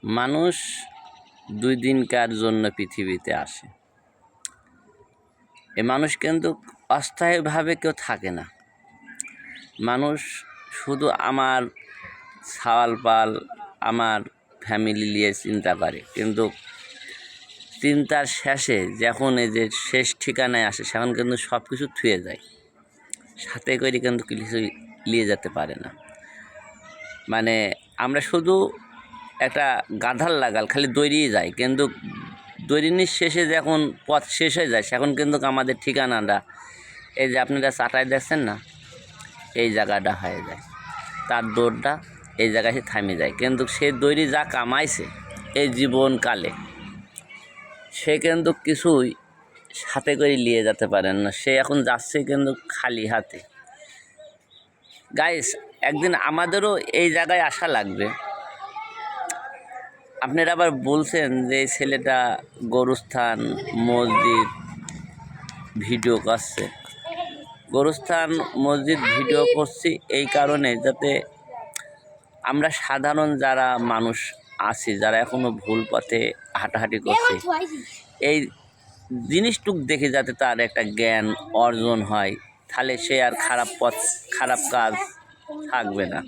মানুষ 2 দিনকার জন্য পৃথিবীতে আসে। এ মানুষ কিন্তু অস্থায়ীভাবে কেউ থাকে না। মানুষ শুধু আমার ছাওয়াল-পাল, আমার ফ্যামিলি নিয়ে চিন্তা করে, কিন্তু চিন্তার শেষে যখন এই যে শেষ ঠিকানায় আসে সেখন কিন্তু সব কিছু থুয়ে যায়, সাথে করে কিন্তু কিছু নিয়ে যেতে পারে না। মানে আমরা শুধু একটা গাধার লাগাল খালি দৌড়িয়ে যায়, কিন্তু দৌড়িনির শেষে যখন পথ শেষ হয়ে যায় সেখন কিন্তু আমাদের ঠিকানাটা এই যে আপনারা চাটাই দেখছেন না, এই জায়গাটা হয়ে যায়, তার দৌড়টা এই জায়গায় সে থামে যায়। কিন্তু সে দৌড়ি যা কামাইছে এই জীবনকালে সে কিন্তু কিছুই সাথে করে নিয়ে যেতে পারেন না। সে এখন যাচ্ছে কিন্তু খালি হাতে। গাইস, একদিন আমাদেরও এই জায়গায় আসা লাগবে। আপনারা আবার বলছেন যে এই ছেলেটা গোরস্থান মসজিদ ভিডিও করছে। গোরস্থান মসজিদ ভিডিও করছি এই কারণে, যাতে আমরা সাধারণ যারা মানুষ আছি, যারা এখনও ভুল পথে হাঁটাহাঁটি করছে, এই জিনিসটুক দেখে যাতে তার একটা জ্ঞান অর্জন হয়, তাহলে সে আর খারাপ কাজ থাকবে না।